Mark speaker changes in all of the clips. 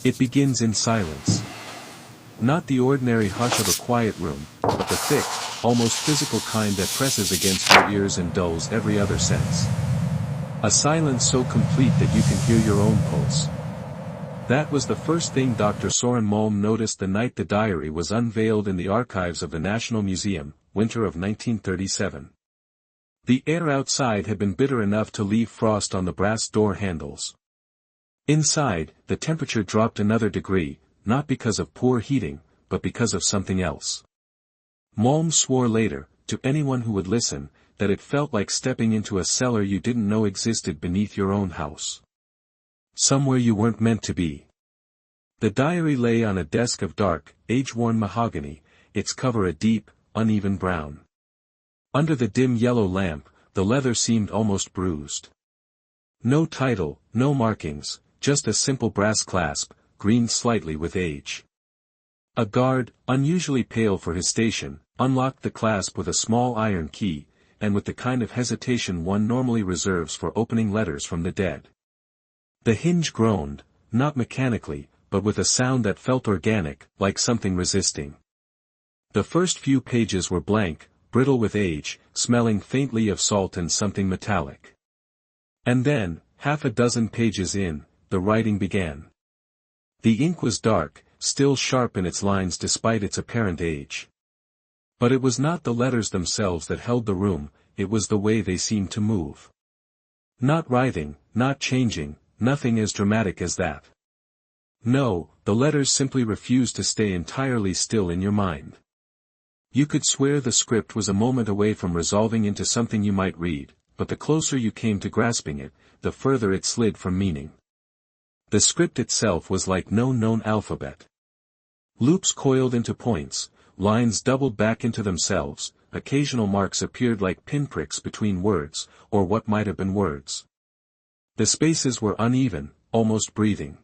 Speaker 1: It begins in silence. Not the ordinary hush of a quiet room, but the thick, almost physical kind that presses against your ears and dulls every other sense. A silence so complete that you can hear your own pulse. That was the first thing Dr. Soren Malm noticed the night the diary was unveiled in the archives of the National Museum, winter of 1937. The air outside had been bitter enough to leave frost on the brass door handles. Inside, the temperature dropped another degree, not because of poor heating, but because of something else. Malm swore later, to anyone who would listen, that it felt like stepping into a cellar you didn't know existed beneath your own house. Somewhere you weren't meant to be. The diary lay on a desk of dark, age-worn mahogany, its cover a deep, uneven brown. Under the dim yellow lamp, the leather seemed almost bruised. No title, no markings, just a simple brass clasp, green slightly with age. A guard, unusually pale for his station, unlocked the clasp with a small iron key, and with the kind of hesitation one normally reserves for opening letters from the dead. The hinge groaned, not mechanically, but with a sound that felt organic, like something resisting. The first few pages were blank, brittle with age, smelling faintly of salt and something metallic. And then, half a dozen pages in, the writing began. The ink was dark, still sharp in its lines despite its apparent age. But it was not the letters themselves that held the room, it was the way they seemed to move. Not writhing, not changing, nothing as dramatic as that. No, the letters simply refused to stay entirely still in your mind. You could swear the script was a moment away from resolving into something you might read, but the closer you came to grasping it, the further it slid from meaning. The script itself was like no known alphabet. Loops coiled into points, lines doubled back into themselves, occasional marks appeared like pinpricks between words, or what might have been words. The spaces were uneven, almost breathing.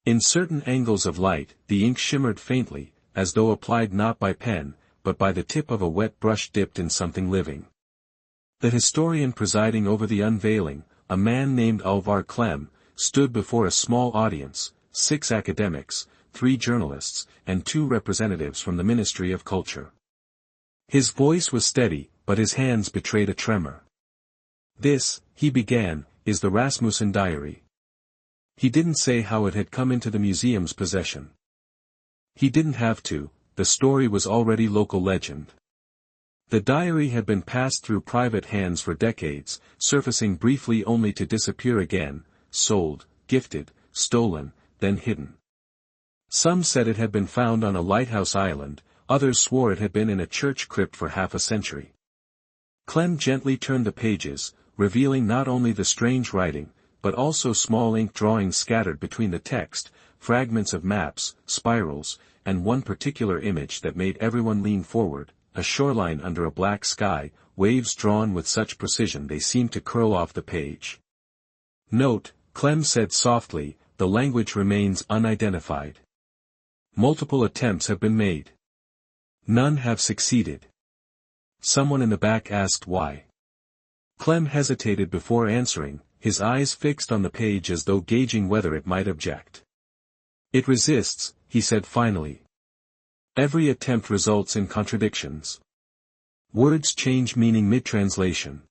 Speaker 1: In certain angles of light, the ink shimmered faintly, as though applied not by pen, but by the tip of a wet brush dipped in something living. The historian presiding over the unveiling, a man named Alvar Clem, stood before a small audience, 6 academics, 3 journalists, and 2 representatives from the Ministry of Culture. His voice was steady, but his hands betrayed a tremor. "This," he began, "is the Rasmussen diary." He didn't say how it had come into the museum's possession. He didn't have to, the story was already local legend. The diary had been passed through private hands for decades, surfacing briefly only to disappear again, sold, gifted, stolen, then hidden. Some said it had been found on a lighthouse island, others swore it had been in a church crypt for half a century. Clem gently turned the pages, revealing not only the strange writing, but also small ink drawings scattered between the text, fragments of maps, spirals, and one particular image that made everyone lean forward, a shoreline under a black sky, waves drawn with such precision they seemed to curl off the page. "Note," Clem said softly, "the language remains unidentified. Multiple attempts have been made. None have succeeded." Someone in the back asked why. Clem hesitated before answering, his eyes fixed on the page as though gauging whether it might object. "It resists," he said finally. "Every attempt results in contradictions. Words change meaning mid-translation.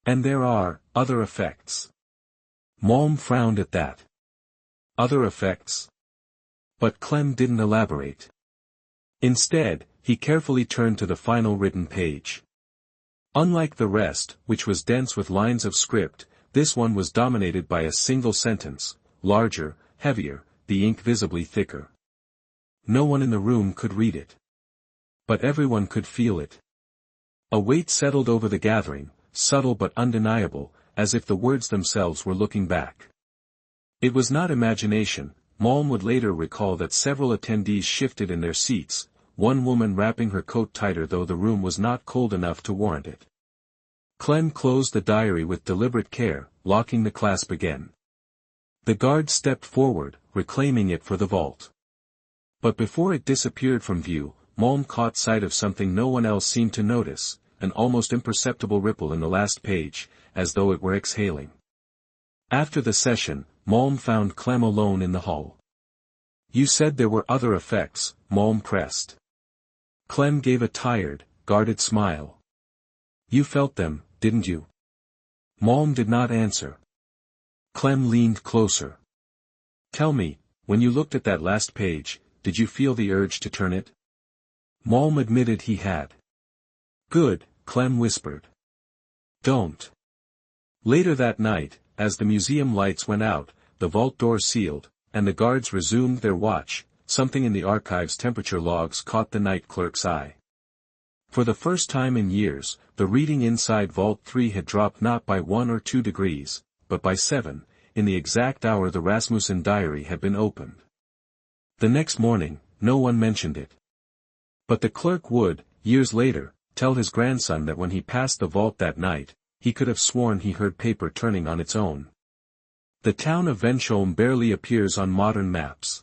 Speaker 1: And there are other effects." Malm frowned at that. Other effects? But Clem didn't elaborate. Instead, he carefully turned to the final written page. Unlike the rest, which was dense with lines of script, this one was dominated by a single sentence, larger, heavier, the ink visibly thicker. No one in the room could read it. But everyone could feel it. A weight settled over the gathering, subtle but undeniable, as if the words themselves were looking back. It was not imagination. Malm would later recall that several attendees shifted in their seats, one woman wrapping her coat tighter though the room was not cold enough to warrant it. Clem closed the diary with deliberate care, locking the clasp again. The guard stepped forward, reclaiming it for the vault. But before it disappeared from view, Malm caught sight of something no one else seemed to notice, an almost imperceptible ripple in the last page, as though it were exhaling. After the session, Malm found Clem alone in the hall. You said there were other effects, Malm pressed. Clem gave a tired, guarded smile. You felt them, didn't you? Malm did not answer. Clem leaned closer. Tell me, when you looked at that last page, did you feel the urge to turn it? Malm admitted he had. Good, Clem whispered. Don't. Later that night, as the museum lights went out, the vault door sealed, and the guards resumed their watch, something in the archive's temperature logs caught the night clerk's eye. For the first time in years, the reading inside Vault 3 had dropped not by 1 or 2 degrees, but by 7, in the exact hour the Rasmussen diary had been opened. The next morning, no one mentioned it. But the clerk would, years later, tell his grandson that when he passed the vault that night, he could have sworn he heard paper turning on its own. The town of Vensholm barely appears on modern maps.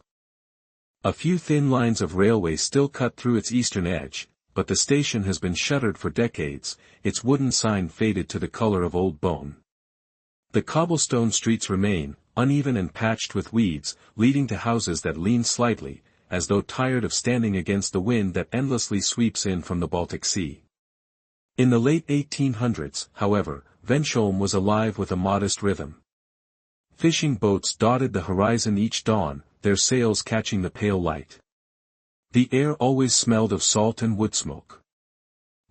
Speaker 1: A few thin lines of railway still cut through its eastern edge, but the station has been shuttered for decades, its wooden sign faded to the color of old bone. The cobblestone streets remain, uneven and patched with weeds, leading to houses that lean slightly, as though tired of standing against the wind that endlessly sweeps in from the Baltic Sea. In the late 1800s, however, Vensholm was alive with a modest rhythm. Fishing boats dotted the horizon each dawn, their sails catching the pale light. The air always smelled of salt and wood smoke.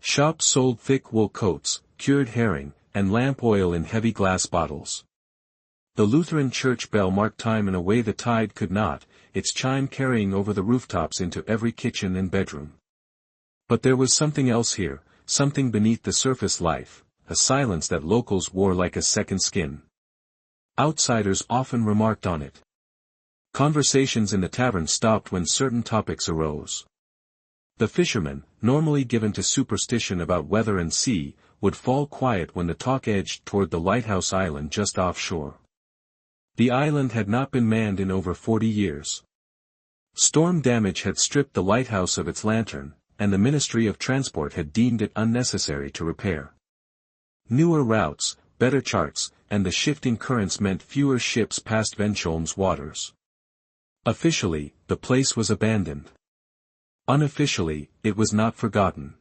Speaker 1: Shops sold thick wool coats, cured herring, and lamp oil in heavy glass bottles. The Lutheran church bell marked time in a way the tide could not, its chime carrying over the rooftops into every kitchen and bedroom. But there was something else here, something beneath the surface life, a silence that locals wore like a second skin. Outsiders often remarked on it. Conversations in the tavern stopped when certain topics arose. The fishermen, normally given to superstition about weather and sea, would fall quiet when the talk edged toward the lighthouse island just offshore. The island had not been manned in over 40 years. Storm damage had stripped the lighthouse of its lantern, and the Ministry of Transport had deemed it unnecessary to repair. Newer routes, better charts, and the shifting currents meant fewer ships passed Vensholm's waters. Officially, the place was abandoned. Unofficially, it was not forgotten.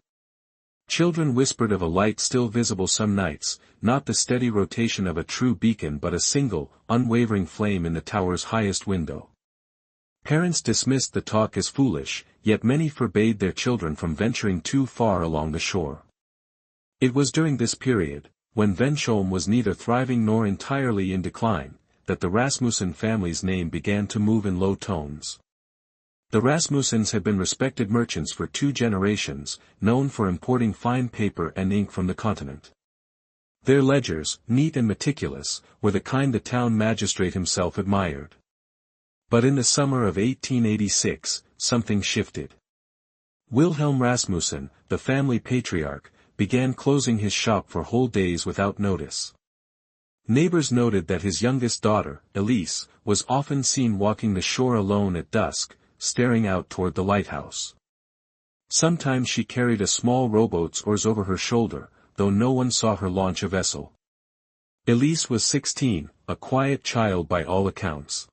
Speaker 1: Children whispered of a light still visible some nights, not the steady rotation of a true beacon but a single, unwavering flame in the tower's highest window. Parents dismissed the talk as foolish, yet many forbade their children from venturing too far along the shore. It was during this period, when Vensholm was neither thriving nor entirely in decline, that the Rasmussen family's name began to move in low tones. The Rasmussens had been respected merchants for 2 generations, known for importing fine paper and ink from the continent. Their ledgers, neat and meticulous, were the kind the town magistrate himself admired. But in the summer of 1886, something shifted. Wilhelm Rasmussen, the family patriarch, began closing his shop for whole days without notice. Neighbors noted that his youngest daughter, Elise, was often seen walking the shore alone at dusk, staring out toward the lighthouse. Sometimes she carried a small rowboat's oars over her shoulder, though no one saw her launch a vessel. Elise was 16, a quiet child by all accounts.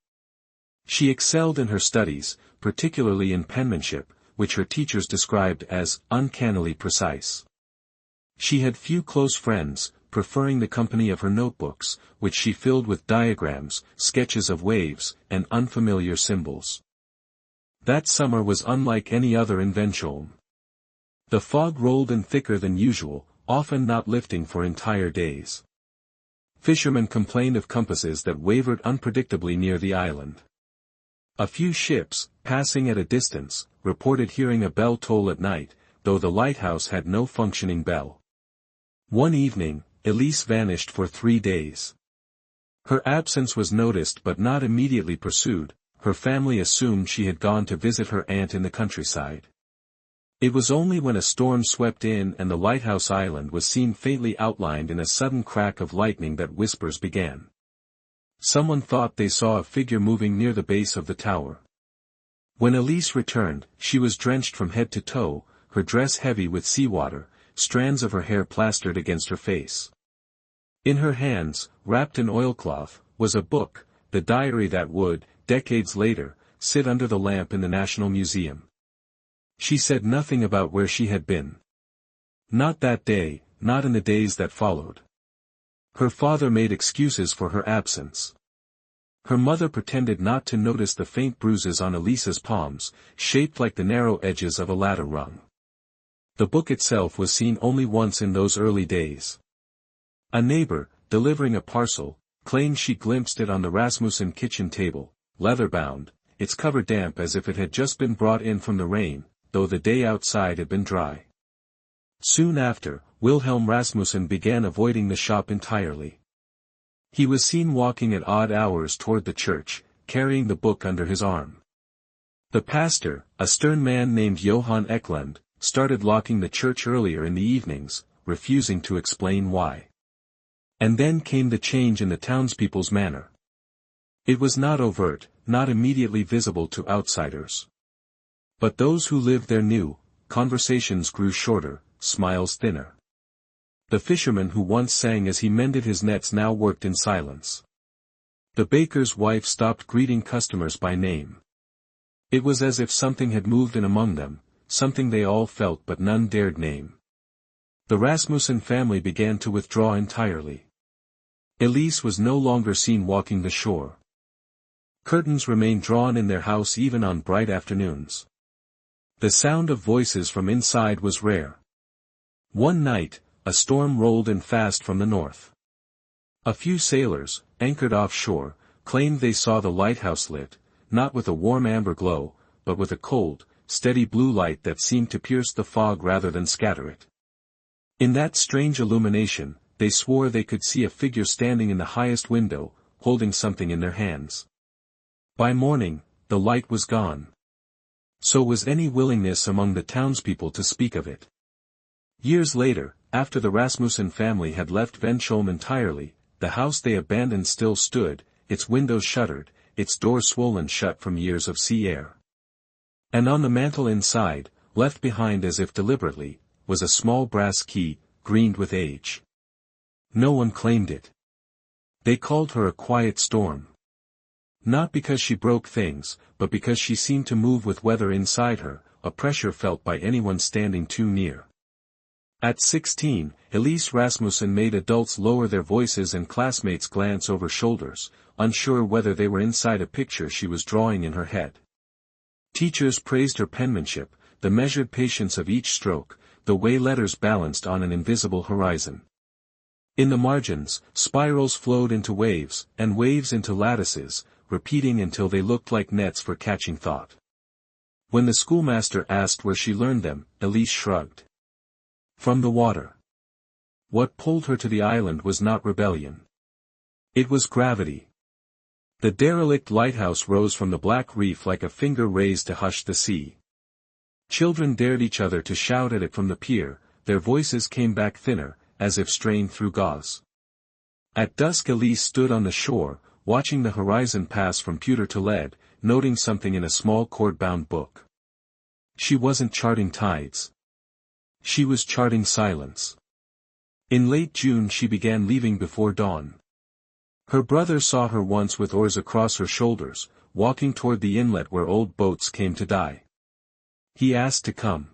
Speaker 1: She excelled in her studies, particularly in penmanship, which her teachers described as uncannily precise. She had few close friends, preferring the company of her notebooks, which she filled with diagrams, sketches of waves, and unfamiliar symbols. That summer was unlike any other in Vensholm. The fog rolled in thicker than usual, often not lifting for entire days. Fishermen complained of compasses that wavered unpredictably near the island. A few ships, passing at a distance, reported hearing a bell toll at night, though the lighthouse had no functioning bell. One evening, Elise vanished for 3 days. Her absence was noticed but not immediately pursued. Her family assumed she had gone to visit her aunt in the countryside. It was only when a storm swept in and the lighthouse island was seen faintly outlined in a sudden crack of lightning that whispers began. Someone thought they saw a figure moving near the base of the tower. When Elise returned, she was drenched from head to toe, her dress heavy with seawater, strands of her hair plastered against her face. In her hands, wrapped in oilcloth, was a book, the diary that would, decades later, sit under the lamp in the National Museum. She said nothing about where she had been. Not that day, not in the days that followed. Her father made excuses for her absence. Her mother pretended not to notice the faint bruises on Elisa's palms, shaped like the narrow edges of a ladder rung. The book itself was seen only once in those early days. A neighbor, delivering a parcel, claimed she glimpsed it on the Rasmussen kitchen table, leather-bound, its cover damp as if it had just been brought in from the rain, though the day outside had been dry. Soon after, Wilhelm Rasmussen began avoiding the shop entirely. He was seen walking at odd hours toward the church, carrying the book under his arm. The pastor, a stern man named Johann Eklund, started locking the church earlier in the evenings, refusing to explain why. And then came the change in the townspeople's manner. It was not overt, not immediately visible to outsiders. But those who lived there knew, conversations grew shorter, smiles thinner. The fisherman who once sang as he mended his nets now worked in silence. The baker's wife stopped greeting customers by name. It was as if something had moved in among them, something they all felt but none dared name. The Rasmussen family began to withdraw entirely. Elise was no longer seen walking the shore. Curtains remained drawn in their house even on bright afternoons. The sound of voices from inside was rare. One night, a storm rolled in fast from the north. A few sailors, anchored offshore, claimed they saw the lighthouse lit, not with a warm amber glow, but with a cold, steady blue light that seemed to pierce the fog rather than scatter it. In that strange illumination, they swore they could see a figure standing in the highest window, holding something in their hands. By morning, the light was gone. So was any willingness among the townspeople to speak of it. Years later, after the Rasmussen family had left Vensholm entirely, the house they abandoned still stood, its windows shuttered, its door swollen shut from years of sea air. And on the mantel inside, left behind as if deliberately, was a small brass key, greened with age. No one claimed it. They called her a quiet storm. Not because she broke things, but because she seemed to move with weather inside her, a pressure felt by anyone standing too near. At 16, Elise Rasmussen made adults lower their voices and classmates glance over shoulders, unsure whether they were inside a picture she was drawing in her head. Teachers praised her penmanship, the measured patience of each stroke, the way letters balanced on an invisible horizon. In the margins, spirals flowed into waves, and waves into lattices, repeating until they looked like nets for catching thought. When the schoolmaster asked where she learned them, Elise shrugged. From the water. What pulled her to the island was not rebellion. It was gravity. The derelict lighthouse rose from the black reef like a finger raised to hush the sea. Children dared each other to shout at it from the pier, their voices came back thinner, as if strained through gauze. At dusk Elise stood on the shore, watching the horizon pass from pewter to lead, noting something in a small cord-bound book. She wasn't charting tides. She was charting silence. In late June she began leaving before dawn. Her brother saw her once with oars across her shoulders, walking toward the inlet where old boats came to die. He asked to come.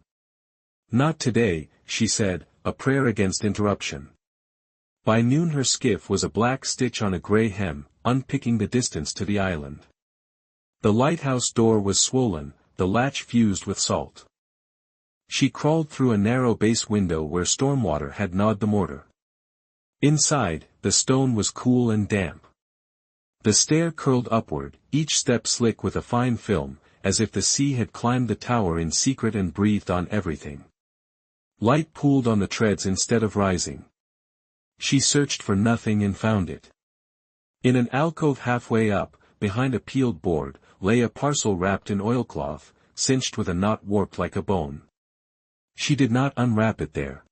Speaker 1: Not today, she said, a prayer against interruption. By noon her skiff was a black stitch on a gray hem, unpicking the distance to the island. The lighthouse door was swollen, the latch fused with salt. She crawled through a narrow base window where stormwater had gnawed the mortar. Inside, the stone was cool and damp. The stair curled upward, each step slick with a fine film, as if the sea had climbed the tower in secret and breathed on everything. Light pooled on the treads instead of rising. She searched for nothing and found it. In an alcove halfway up, behind a peeled board, lay a parcel wrapped in oilcloth, cinched with a knot warped like a bone. She did not unwrap it there.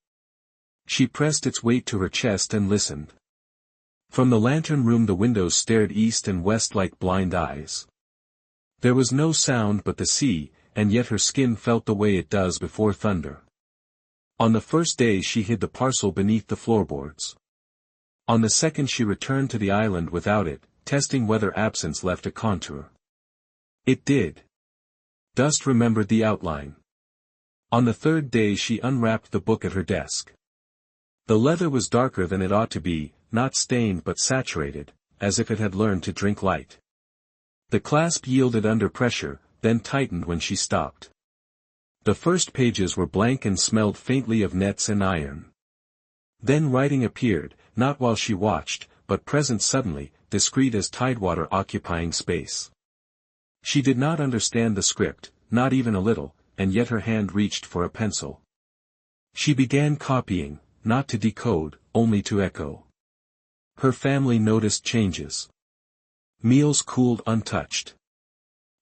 Speaker 1: She pressed its weight to her chest and listened. From the lantern room the windows stared east and west like blind eyes. There was no sound but the sea, and yet her skin felt the way it does before thunder. On the first day she hid the parcel beneath the floorboards. On the second she returned to the island without it, testing whether absence left a contour. It did. Dust remembered the outline. On the third day she unwrapped the book at her desk. The leather was darker than it ought to be, not stained but saturated, as if it had learned to drink light. The clasp yielded under pressure, then tightened when she stopped. The first pages were blank and smelled faintly of nets and iron. Then writing appeared, not while she watched, but present suddenly, discreet as tidewater occupying space. She did not understand the script, not even a little, and yet her hand reached for a pencil. She began copying, not to decode, only to echo. Her family noticed changes. Meals cooled untouched.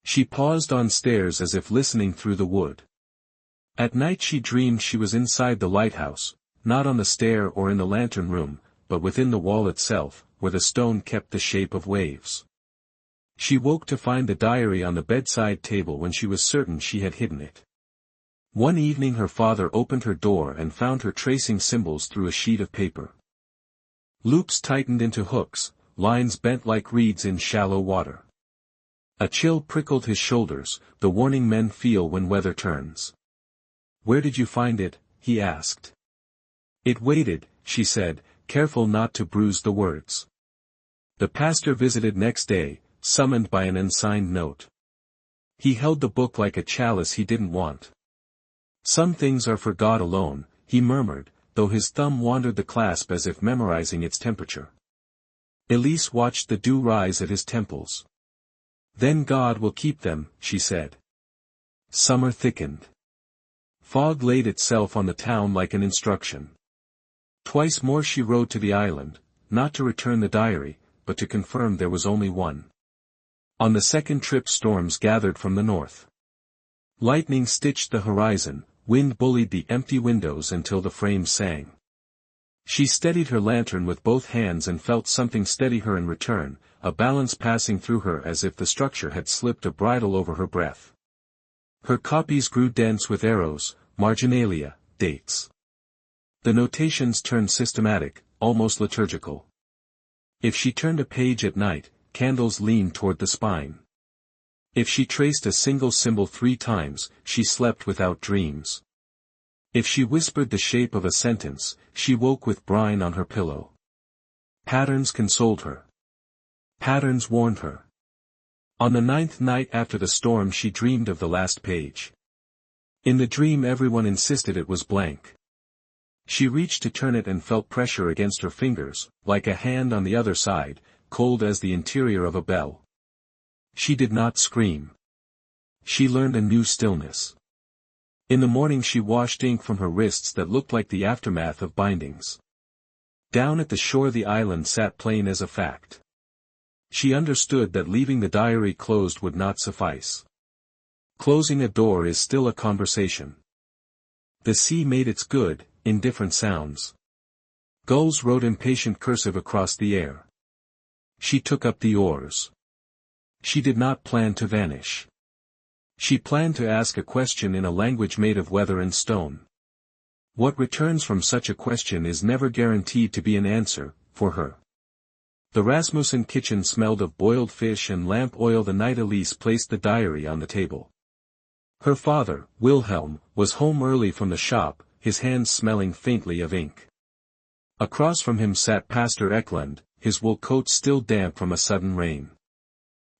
Speaker 1: She paused on stairs as if listening through the wood. At night she dreamed she was inside the lighthouse, not on the stair or in the lantern room, but within the wall itself, where the stone kept the shape of waves. She woke to find the diary on the bedside table when she was certain she had hidden it. One evening her father opened her door and found her tracing symbols through a sheet of paper. Loops tightened into hooks, lines bent like reeds in shallow water. A chill prickled his shoulders, the warning men feel when weather turns. "Where did you find it?" he asked. "It waited," she said, careful not to bruise the words. The pastor visited next day, summoned by an unsigned note. He held the book like a chalice he didn't want. "Some things are for God alone," he murmured, though his thumb wandered the clasp as if memorizing its temperature. Elise watched the dew rise at his temples. "Then God will keep them," she said. Summer thickened. Fog laid itself on the town like an instruction. Twice more she rode to the island, not to return the diary, but to confirm there was only one. On the second trip storms gathered from the north. Lightning stitched the horizon, wind bullied the empty windows until the frames sang. She steadied her lantern with both hands and felt something steady her in return, a balance passing through her as if the structure had slipped a bridle over her breath. Her copies grew dense with arrows, marginalia, dates. The notations turned systematic, almost liturgical. If she turned a page at night, candles leaned toward the spine. If she traced a single symbol 3 times, she slept without dreams. If she whispered the shape of a sentence, she woke with brine on her pillow. Patterns consoled her. Patterns warned her. On the 9th night after the storm she dreamed of the last page. In the dream everyone insisted it was blank. She reached to turn it and felt pressure against her fingers, like a hand on the other side, cold as the interior of a bell. She did not scream. She learned a new stillness. In the morning she washed ink from her wrists that looked like the aftermath of bindings. Down at the shore the island sat plain as a fact. She understood that leaving the diary closed would not suffice. Closing a door is still a conversation. The sea made its good, in different sounds. Gulls wrote impatient cursive across the air. She took up the oars. She did not plan to vanish. She planned to ask a question in a language made of weather and stone. What returns from such a question is never guaranteed to be an answer, for her. The Rasmussen kitchen smelled of boiled fish and lamp oil the night Elise placed the diary on the table. Her father, Wilhelm, was home early from the shop, his hands smelling faintly of ink. Across from him sat Pastor Eklund, his wool coat still damp from a sudden rain.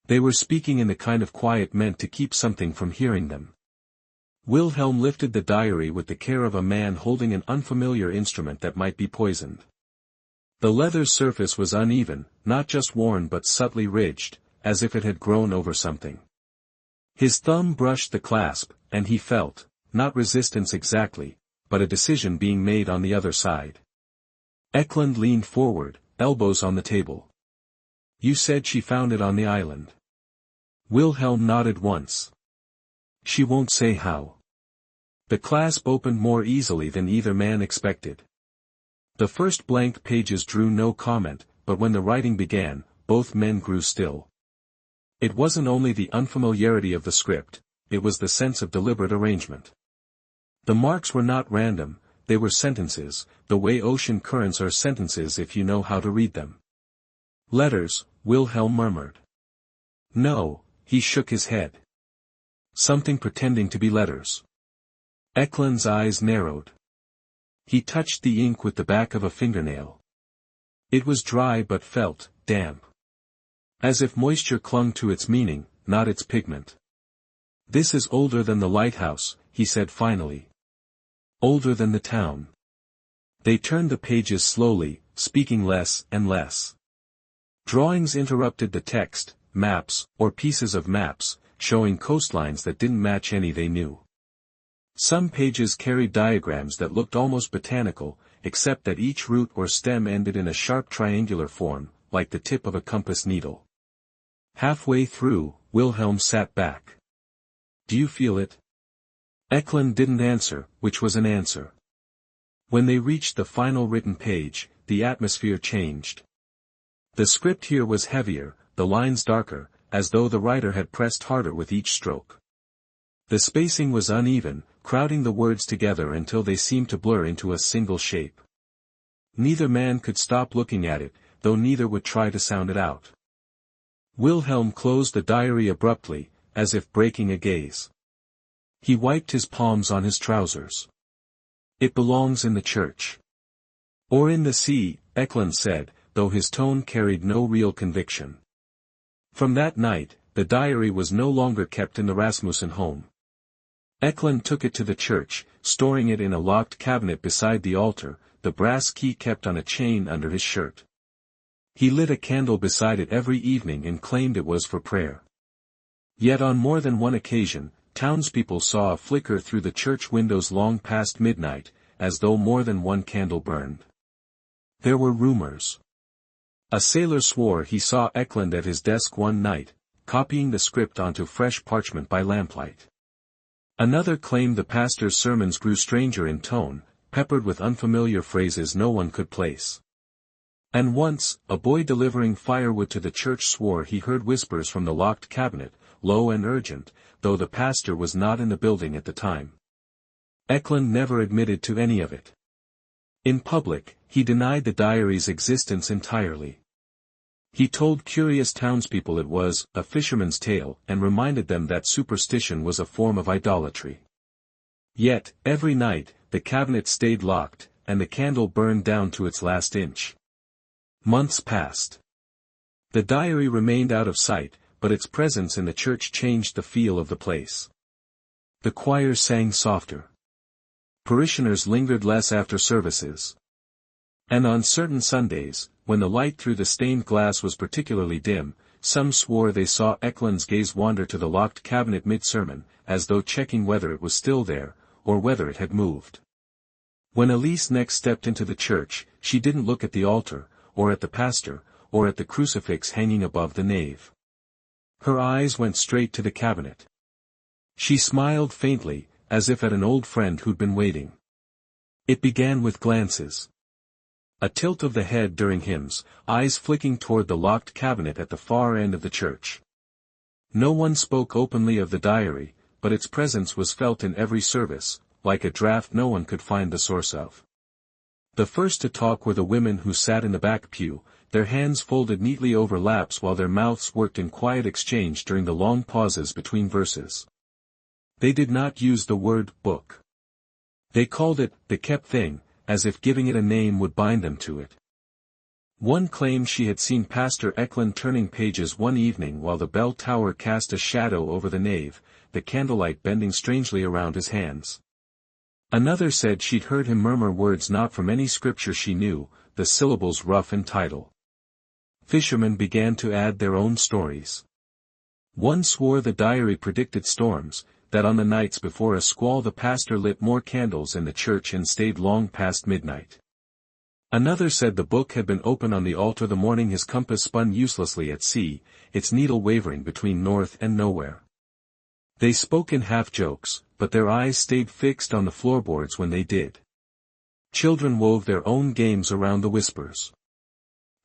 Speaker 1: They were speaking in the kind of quiet meant to keep something from hearing them. Wilhelm lifted the diary with the care of a man holding an unfamiliar instrument that might be poisoned. The leather surface was uneven, not just worn but subtly ridged, as if it had grown over something. His thumb brushed the clasp, and he felt, not resistance exactly, but a decision being made on the other side. Eklund leaned forward, elbows on the table. "You said she found it on the island." Wilhelm nodded once. "She won't say how." The clasp opened more easily than either man expected. The first blank pages drew no comment, but when the writing began, both men grew still. It wasn't only the unfamiliarity of the script, it was the sense of deliberate arrangement. The marks were not random, they were sentences, the way ocean currents are sentences if you know how to read them. "Letters," Wilhelm murmured. "No," He shook his head. Something pretending to be letters. Eklund's eyes narrowed. He touched the ink with the back of a fingernail. It was dry but felt damp. As if moisture clung to its meaning, not its pigment. "This is older than the lighthouse," he said finally. "Older than the town." They turned the pages slowly, speaking less and less. Drawings interrupted the text, maps, or pieces of maps, showing coastlines that didn't match any they knew. Some pages carried diagrams that looked almost botanical, except that each root or stem ended in a sharp triangular form, like the tip of a compass needle. Halfway through, Wilhelm sat back. "Do you feel it?" Eklund didn't answer, which was an answer. When they reached the final written page, the atmosphere changed. The script here was heavier, the lines darker, as though the writer had pressed harder with each stroke. The spacing was uneven, crowding the words together until they seemed to blur into a single shape. Neither man could stop looking at it, though neither would try to sound it out. Wilhelm closed the diary abruptly, as if breaking a gaze. He wiped his palms on his trousers. "It belongs in the church." "Or in the sea," Eklund said, though his tone carried no real conviction. From that night, the diary was no longer kept in the Rasmussen home. Eklund took it to the church, storing it in a locked cabinet beside the altar, the brass key kept on a chain under his shirt. He lit a candle beside it every evening and claimed it was for prayer. Yet on more than one occasion, townspeople saw a flicker through the church windows long past midnight, as though more than one candle burned. There were rumors. A sailor swore he saw Eklund at his desk one night, copying the script onto fresh parchment by lamplight. Another claimed the pastor's sermons grew stranger in tone, peppered with unfamiliar phrases no one could place. And once, a boy delivering firewood to the church swore he heard whispers from the locked cabinet, low and urgent, though the pastor was not in the building at the time. Eklund never admitted to any of it. In public, he denied the diary's existence entirely. He told curious townspeople it was a fisherman's tale and reminded them that superstition was a form of idolatry. Yet, every night, the cabinet stayed locked, and the candle burned down to its last inch. Months passed. The diary remained out of sight, but its presence in the church changed the feel of the place. The choir sang softer. Parishioners lingered less after services. And on certain Sundays, when the light through the stained glass was particularly dim, some swore they saw Eklund's gaze wander to the locked cabinet mid-sermon, as though checking whether it was still there, or whether it had moved. When Elise next stepped into the church, she didn't look at the altar, or at the pastor, or at the crucifix hanging above the nave. Her eyes went straight to the cabinet. She smiled faintly, as if at an old friend who'd been waiting. It began with glances. A tilt of the head during hymns, eyes flicking toward the locked cabinet at the far end of the church. No one spoke openly of the diary, but its presence was felt in every service, like a draft no one could find the source of. The first to talk were the women who sat in the back pew, their hands folded neatly over laps while their mouths worked in quiet exchange during the long pauses between verses. They did not use the word book. They called it the kept thing, as if giving it a name would bind them to it. One claimed she had seen Pastor Eklund turning pages one evening while the bell tower cast a shadow over the nave, the candlelight bending strangely around his hands. Another said she'd heard him murmur words not from any scripture she knew, the syllables rough and tidal. Fishermen began to add their own stories. One swore the diary predicted storms, that on the nights before a squall the pastor lit more candles in the church and stayed long past midnight. Another said the book had been open on the altar the morning his compass spun uselessly at sea, its needle wavering between north and nowhere. They spoke in half-jokes, but their eyes stayed fixed on the floorboards when they did. Children wove their own games around the whispers.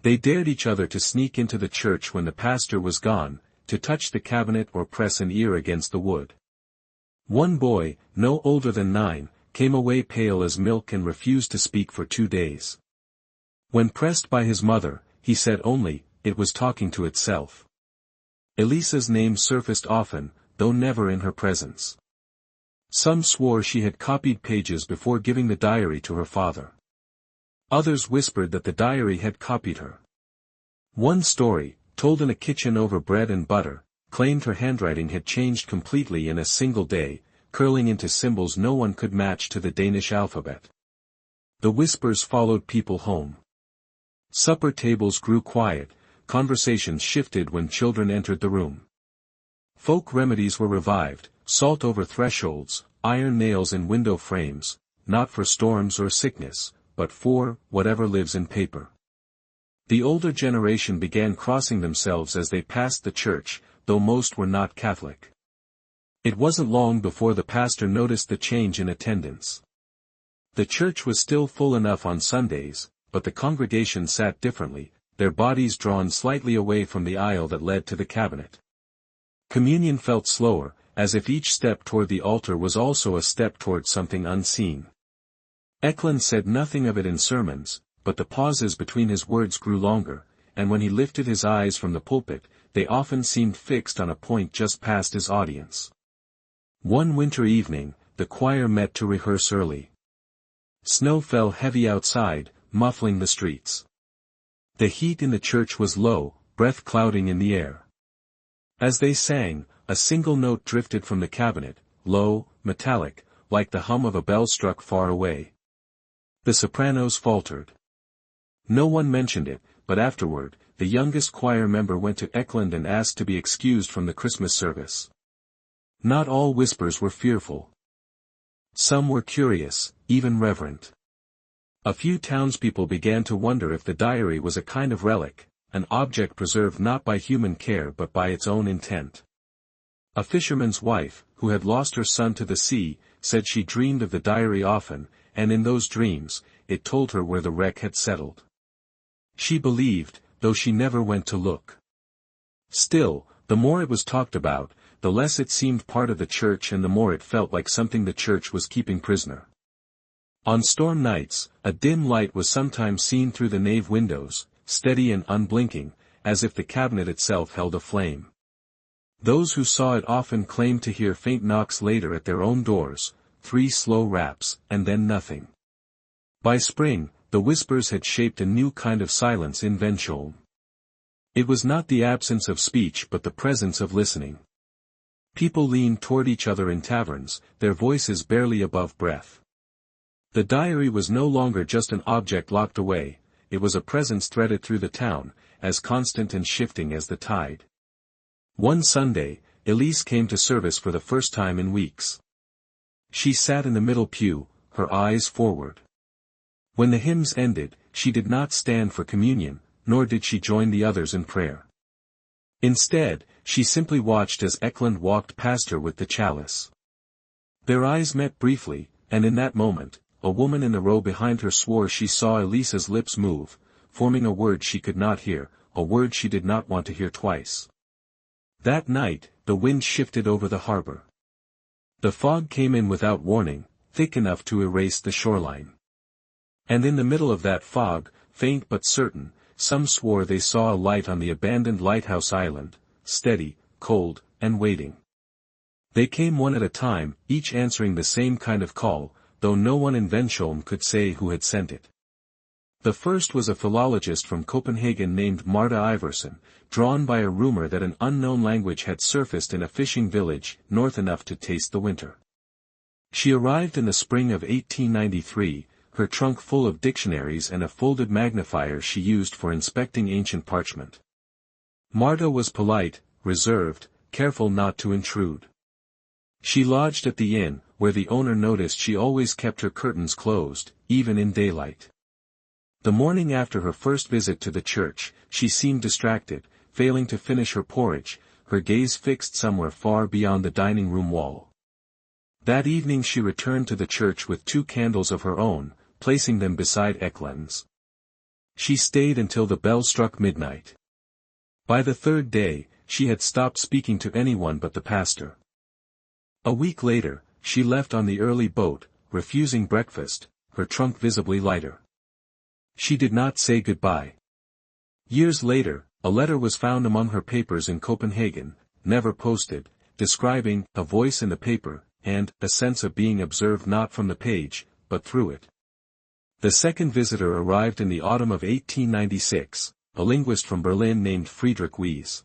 Speaker 1: They dared each other to sneak into the church when the pastor was gone, to touch the cabinet or press an ear against the wood. One boy, no older than 9, came away pale as milk and refused to speak for 2 days. When pressed by his mother, he said only, it was talking to itself. Elisa's name surfaced often, though never in her presence. Some swore she had copied pages before giving the diary to her father. Others whispered that the diary had copied her. One story, told in a kitchen over bread and butter, claimed her handwriting had changed completely in a single day, curling into symbols no one could match to the Danish alphabet. The whispers followed people home. Supper tables grew quiet, conversations shifted when children entered the room. Folk remedies were revived, salt over thresholds, iron nails in window frames, not for storms or sickness, but for whatever lives in paper. The older generation began crossing themselves as they passed the church, though most were not Catholic. It wasn't long before the pastor noticed the change in attendance. The church was still full enough on Sundays, but the congregation sat differently, their bodies drawn slightly away from the aisle that led to the cabinet. Communion felt slower, as if each step toward the altar was also a step toward something unseen. Eklund said nothing of it in sermons, but the pauses between his words grew longer, and when he lifted his eyes from the pulpit, they often seemed fixed on a point just past his audience. One winter evening, the choir met to rehearse early. Snow fell heavy outside, muffling the streets. The heat in the church was low, breath clouding in the air. As they sang, a single note drifted from the cabinet, low, metallic, like the hum of a bell struck far away. The sopranos faltered. No one mentioned it, but afterward, the youngest choir member went to Eklund and asked to be excused from the Christmas service. Not all whispers were fearful. Some were curious, even reverent. A few townspeople began to wonder if the diary was a kind of relic, an object preserved not by human care but by its own intent. A fisherman's wife, who had lost her son to the sea, said she dreamed of the diary often, and in those dreams, it told her where the wreck had settled. She believed, though she never went to look. Still, the more it was talked about, the less it seemed part of the church and the more it felt like something the church was keeping prisoner. On storm nights, a dim light was sometimes seen through the nave windows, steady and unblinking, as if the cabinet itself held a flame. Those who saw it often claimed to hear faint knocks later at their own doors, 3 slow raps, and then nothing. By spring, the whispers had shaped a new kind of silence in Vensholm. It was not the absence of speech but the presence of listening. People leaned toward each other in taverns, their voices barely above breath. The diary was no longer just an object locked away, it was a presence threaded through the town, as constant and shifting as the tide. One Sunday, Elise came to service for the first time in weeks. She sat in the middle pew, her eyes forward. When the hymns ended, she did not stand for communion, nor did she join the others in prayer. Instead, she simply watched as Eklund walked past her with the chalice. Their eyes met briefly, and in that moment, a woman in the row behind her swore she saw Elisa's lips move, forming a word she could not hear, a word she did not want to hear twice. That night, the wind shifted over the harbor. The fog came in without warning, thick enough to erase the shoreline. And in the middle of that fog, faint but certain, some swore they saw a light on the abandoned lighthouse island, steady, cold, and waiting. They came one at a time, each answering the same kind of call, though no one in Vensholm could say who had sent it. The first was a philologist from Copenhagen named Marta Iversen, drawn by a rumor that an unknown language had surfaced in a fishing village, north enough to taste the winter. She arrived in the spring of 1893, her trunk full of dictionaries and a folded magnifier she used for inspecting ancient parchment. Marta was polite, reserved, careful not to intrude. She lodged at the inn, where the owner noticed she always kept her curtains closed, even in daylight. The morning after her first visit to the church, she seemed distracted, failing to finish her porridge, her gaze fixed somewhere far beyond the dining room wall. That evening she returned to the church with 2 candles of her own, placing them beside Eklund's. She stayed until the bell struck midnight. By the 3rd day, she had stopped speaking to anyone but the pastor. A week later, she left on the early boat, refusing breakfast, her trunk visibly lighter. She did not say goodbye. Years later, a letter was found among her papers in Copenhagen, never posted, describing a voice in the paper, and a sense of being observed not from the page, but through it. The second visitor arrived in the autumn of 1896, a linguist from Berlin named Friedrich Wies.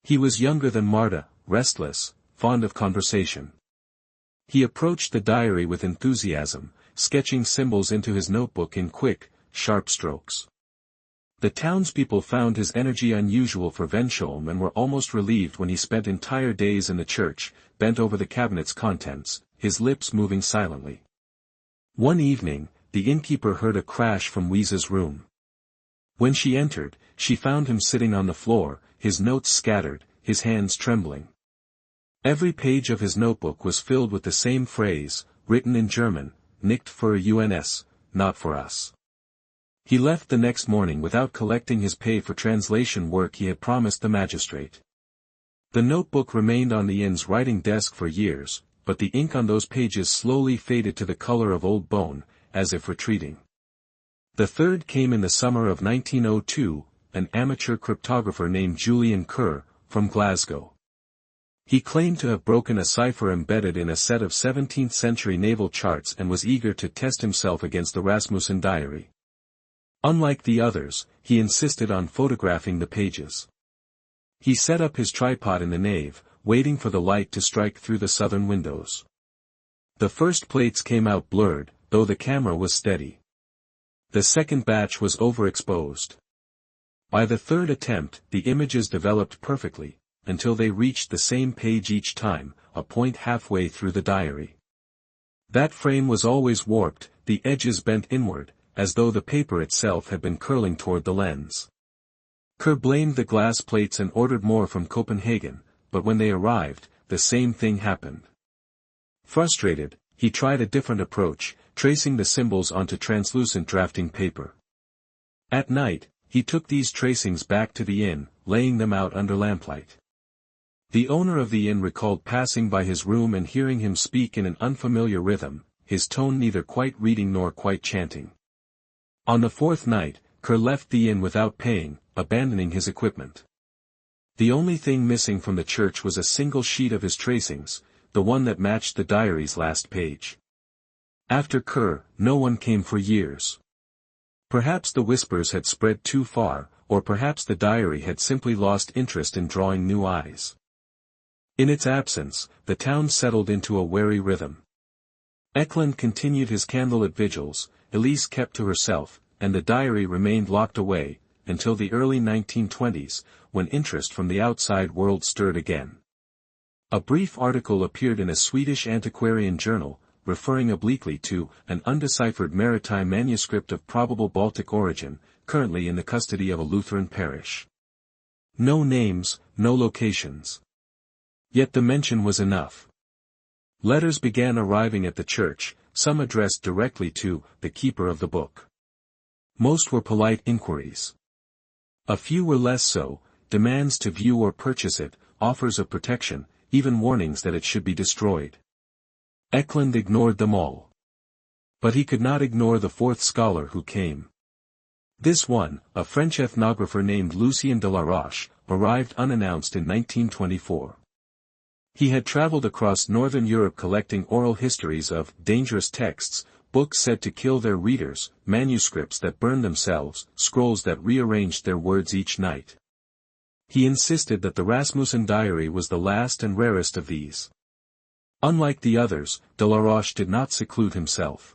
Speaker 1: He was younger than Marta, restless, fond of conversation. He approached the diary with enthusiasm, sketching symbols into his notebook in quick, sharp strokes. The townspeople found his energy unusual for Vensholm and were almost relieved when he spent entire days in the church, bent over the cabinet's contents, his lips moving silently. One evening, the innkeeper heard a crash from Wies's room. When she entered, she found him sitting on the floor, his notes scattered, his hands trembling. Every page of his notebook was filled with the same phrase, written in German, "Nicht für uns, not for us." He left the next morning without collecting his pay for translation work he had promised the magistrate. The notebook remained on the inn's writing desk for years, but the ink on those pages slowly faded to the color of old bone, as if retreating. The third came in the summer of 1902, an amateur cryptographer named Julian Kerr, from Glasgow. He claimed to have broken a cipher embedded in a set of 17th-century naval charts and was eager to test himself against the Rasmussen diary. Unlike the others, he insisted on photographing the pages. He set up his tripod in the nave, waiting for the light to strike through the southern windows. The first plates came out blurred, though the camera was steady. The second batch was overexposed. By the third attempt, the images developed perfectly, until they reached the same page each time, a point halfway through the diary. That frame was always warped, the edges bent inward, as though the paper itself had been curling toward the lens. Kerr blamed the glass plates and ordered more from Copenhagen, but when they arrived, the same thing happened. Frustrated, he tried a different approach, tracing the symbols onto translucent drafting paper. At night, he took these tracings back to the inn, laying them out under lamplight. The owner of the inn recalled passing by his room and hearing him speak in an unfamiliar rhythm, his tone neither quite reading nor quite chanting. On the fourth night, Kerr left the inn without paying, abandoning his equipment. The only thing missing from the church was a single sheet of his tracings, the one that matched the diary's last page. After Kerr, no one came for years. Perhaps the whispers had spread too far, or perhaps the diary had simply lost interest in drawing new eyes. In its absence, the town settled into a wary rhythm. Eklund continued his candlelit vigils, Elise kept to herself, and the diary remained locked away, until the early 1920s, when interest from the outside world stirred again. A brief article appeared in a Swedish antiquarian journal, referring obliquely to an undeciphered maritime manuscript of probable Baltic origin, currently in the custody of a Lutheran parish. No names, no locations. Yet the mention was enough. Letters began arriving at the church, some addressed directly to the keeper of the book. Most were polite inquiries. A few were less so, demands to view or purchase it, offers of protection, even warnings that it should be destroyed. Eklund ignored them all. But he could not ignore the fourth scholar who came. This one, a French ethnographer named Lucien de la Roche, arrived unannounced in 1924. He had traveled across northern Europe collecting oral histories of dangerous texts, books said to kill their readers, manuscripts that burned themselves, scrolls that rearranged their words each night. He insisted that the Rasmussen diary was the last and rarest of these. Unlike the others, de la Roche did not seclude himself.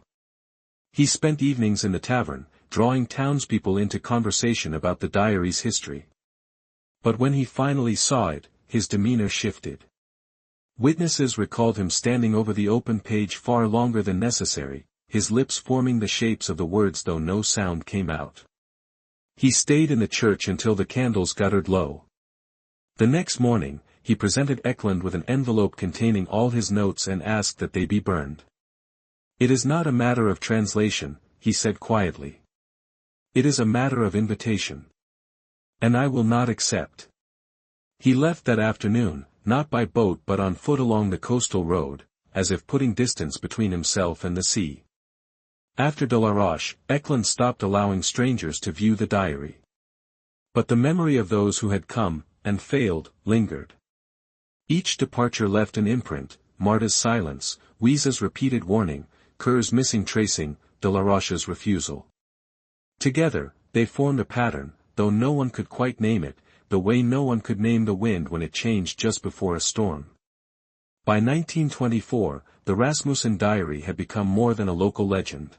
Speaker 1: He spent evenings in the tavern, drawing townspeople into conversation about the diary's history. But when he finally saw it, his demeanor shifted. Witnesses recalled him standing over the open page far longer than necessary, his lips forming the shapes of the words though no sound came out. He stayed in the church until the candles guttered low. The next morning, he presented Eklund with an envelope containing all his notes and asked that they be burned. "It is not a matter of translation," he said quietly. "It is a matter of invitation. And I will not accept." He left that afternoon, not by boat but on foot along the coastal road, as if putting distance between himself and the sea. After de la Roche, Eklund stopped allowing strangers to view the diary. But the memory of those who had come, and failed, lingered. Each departure left an imprint: Marta's silence, Ouisa's repeated warning, Kerr's missing tracing, de la Roche's refusal. Together, they formed a pattern, though no one could quite name it, the way no one could name the wind when it changed just before a storm. By 1924, the Rasmussen diary had become more than a local legend.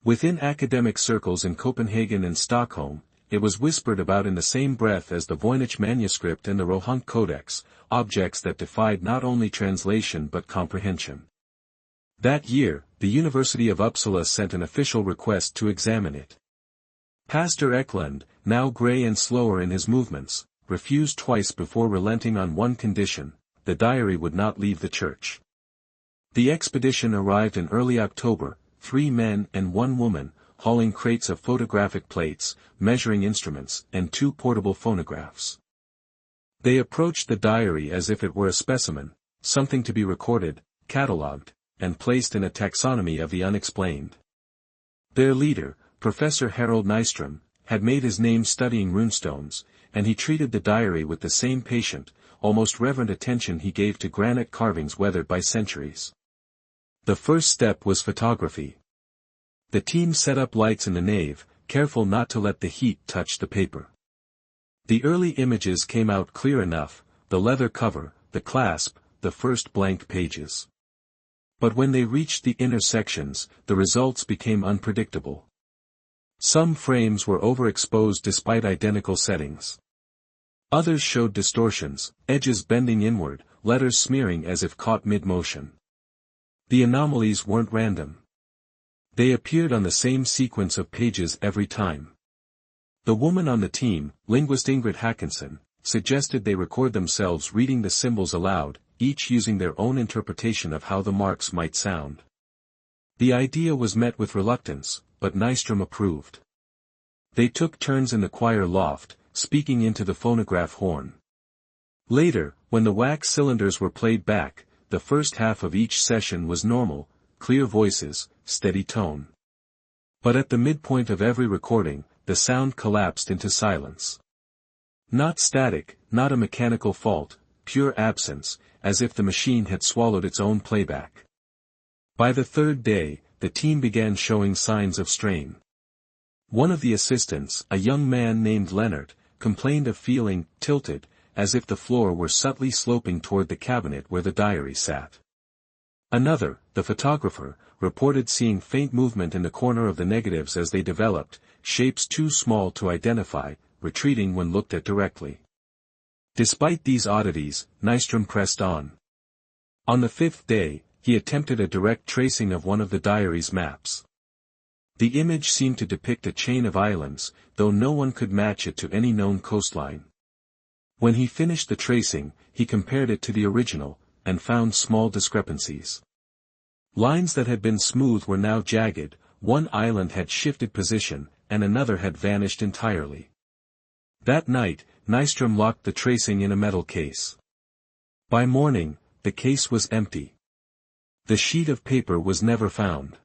Speaker 1: Within academic circles in Copenhagen and Stockholm, it was whispered about in the same breath as the Voynich manuscript and the Rohunk Codex, objects that defied not only translation but comprehension. That year, the University of Uppsala sent an official request to examine it. Pastor Eklund, now grey and slower in his movements, refused twice before relenting on one condition: the diary would not leave the church. The expedition arrived in early October, 3 men and 1 woman, hauling crates of photographic plates, measuring instruments, and 2 portable phonographs. They approached the diary as if it were a specimen, something to be recorded, catalogued, and placed in a taxonomy of the unexplained. Their leader, Professor Harold Nystrom, had made his name studying runestones, and he treated the diary with the same patient, almost reverent attention he gave to granite carvings weathered by centuries. The first step was photography. The team set up lights in the nave, careful not to let the heat touch the paper. The early images came out clear enough: the leather cover, the clasp, the first blank pages. But when they reached the inner sections, the results became unpredictable. Some frames were overexposed despite identical settings. Others showed distortions, edges bending inward, letters smearing as if caught mid-motion. The anomalies weren't random. They appeared on the same sequence of pages every time. The woman on the team, linguist Ingrid Hackinson, suggested they record themselves reading the symbols aloud, each using their own interpretation of how the marks might sound. The idea was met with reluctance, but Nystrom approved. They took turns in the choir loft, speaking into the phonograph horn. Later, when the wax cylinders were played back, the first half of each session was normal: clear voices, steady tone. But at the midpoint of every recording, the sound collapsed into silence. Not static, not a mechanical fault, pure absence, as if the machine had swallowed its own playback. By the third day, the team began showing signs of strain. One of the assistants, a young man named Leonard, complained of feeling tilted, as if the floor were subtly sloping toward the cabinet where the diary sat. Another, the photographer, reported seeing faint movement in the corner of the negatives as they developed, shapes too small to identify, retreating when looked at directly. Despite these oddities, Nystrom pressed on. On the 5th day, he attempted a direct tracing of one of the diary's maps. The image seemed to depict a chain of islands, though no one could match it to any known coastline. When he finished the tracing, he compared it to the original, and found small discrepancies. Lines that had been smooth were now jagged, one island had shifted position, and another had vanished entirely. That night, Nystrom locked the tracing in a metal case. By morning, the case was empty. The sheet of paper was never found.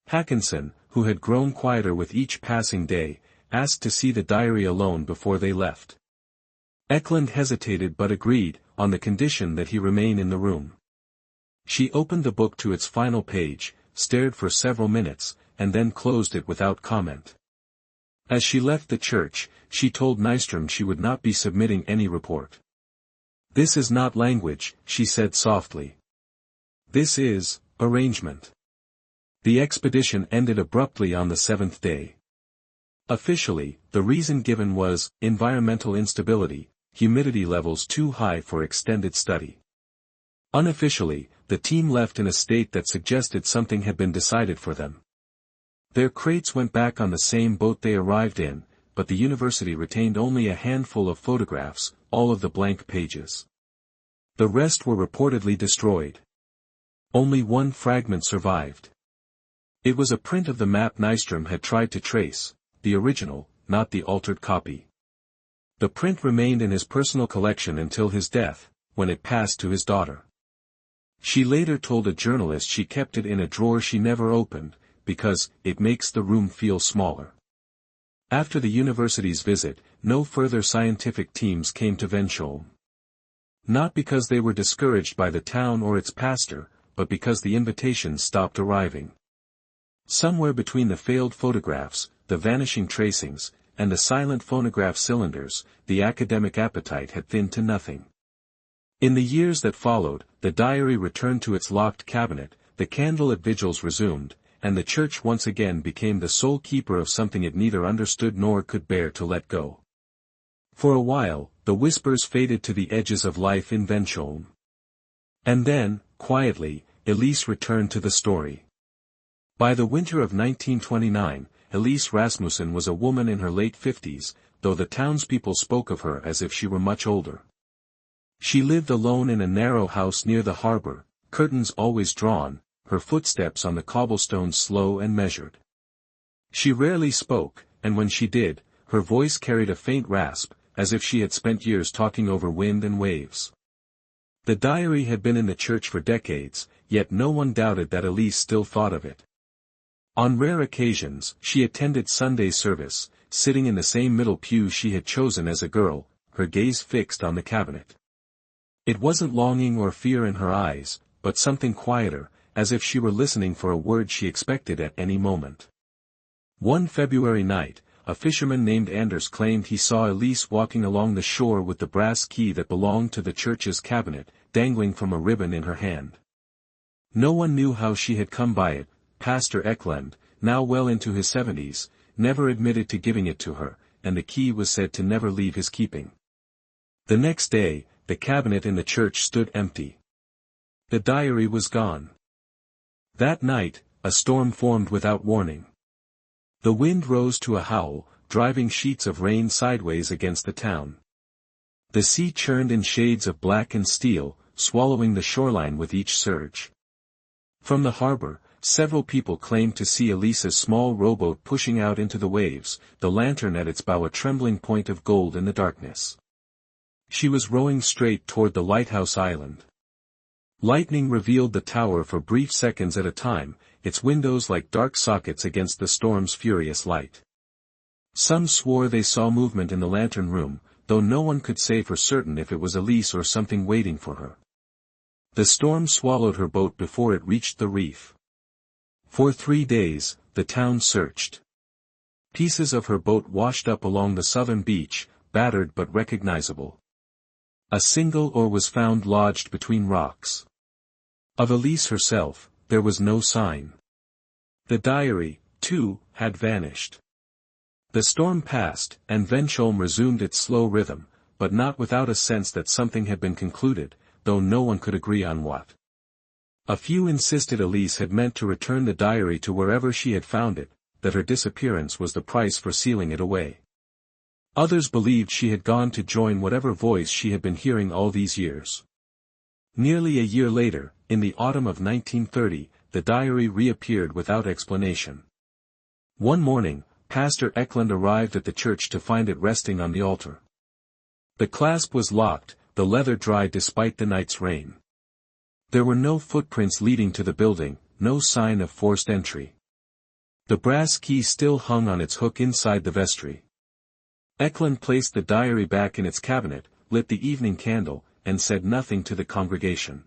Speaker 1: Hackinson, who had grown quieter with each passing day, asked to see the diary alone before they left. Eklund hesitated but agreed, on the condition that he remain in the room. She opened the book to its final page, stared for several minutes, and then closed it without comment. As she left the church, she told Nystrom she would not be submitting any report. "This is not language," she said softly. "This is arrangement." The expedition ended abruptly on the 7th day. Officially, the reason given was environmental instability, humidity levels too high for extended study. Unofficially, the team left in a state that suggested something had been decided for them. Their crates went back on the same boat they arrived in, but the university retained only a handful of photographs, all of the blank pages. The rest were reportedly destroyed. Only one fragment survived. It was a print of the map Nystrom had tried to trace, the original, not the altered copy. The print remained in his personal collection until his death, when it passed to his daughter. She later told a journalist she kept it in a drawer she never opened, because it makes the room feel smaller. After the university's visit, no further scientific teams came to Vensholm. Not because they were discouraged by the town or its pastor, but because the invitations stopped arriving. Somewhere between the failed photographs, the vanishing tracings, and the silent phonograph cylinders, the academic appetite had thinned to nothing. In the years that followed, the diary returned to its locked cabinet, the candle at vigils resumed, and the church once again became the sole keeper of something it neither understood nor could bear to let go. For a while, the whispers faded to the edges of life in Vensholm. And then, quietly, Elise returned to the story. By the winter of 1929, Elise Rasmussen was a woman in her late 50s, though the townspeople spoke of her as if she were much older. She lived alone in a narrow house near the harbor, curtains always drawn, her footsteps on the cobblestones slow and measured. She rarely spoke, and when she did, her voice carried a faint rasp, as if she had spent years talking over wind and waves. The diary had been in the church for decades, yet no one doubted that Elise still thought of it. On rare occasions, she attended Sunday service, sitting in the same middle pew she had chosen as a girl, her gaze fixed on the cabinet. It wasn't longing or fear in her eyes, but something quieter, as if she were listening for a word she expected at any moment. One February night, a fisherman named Anders claimed he saw Elise walking along the shore with the brass key that belonged to the church's cabinet, dangling from a ribbon in her hand. No one knew how she had come by it. Pastor Eklund, now well into his 70s, never admitted to giving it to her, and the key was said to never leave his keeping. The next day, the cabinet in the church stood empty. The diary was gone. That night, a storm formed without warning. The wind rose to a howl, driving sheets of rain sideways against the town. The sea churned in shades of black and steel, swallowing the shoreline with each surge. From the harbor, several people claimed to see Elise's small rowboat pushing out into the waves, the lantern at its bow a trembling point of gold in the darkness. She was rowing straight toward the lighthouse island. Lightning revealed the tower for brief seconds at a time, its windows like dark sockets against the storm's furious light. Some swore they saw movement in the lantern room, though no one could say for certain if it was Elise or something waiting for her. The storm swallowed her boat before it reached the reef. For 3 days, the town searched. Pieces of her boat washed up along the southern beach, battered but recognizable. A single oar was found lodged between rocks. Of Elise herself, there was no sign. The diary, too, had vanished. The storm passed, and Vensholm resumed its slow rhythm, but not without a sense that something had been concluded, though no one could agree on what. A few insisted Elise had meant to return the diary to wherever she had found it, that her disappearance was the price for sealing it away. Others believed she had gone to join whatever voice she had been hearing all these years. Nearly a year later, in the autumn of 1930, the diary reappeared without explanation. One morning, Pastor Eklund arrived at the church to find it resting on the altar. The clasp was locked, the leather dry despite the night's rain. There were no footprints leading to the building, no sign of forced entry. The brass key still hung on its hook inside the vestry. Eklund placed the diary back in its cabinet, lit the evening candle, and said nothing to the congregation.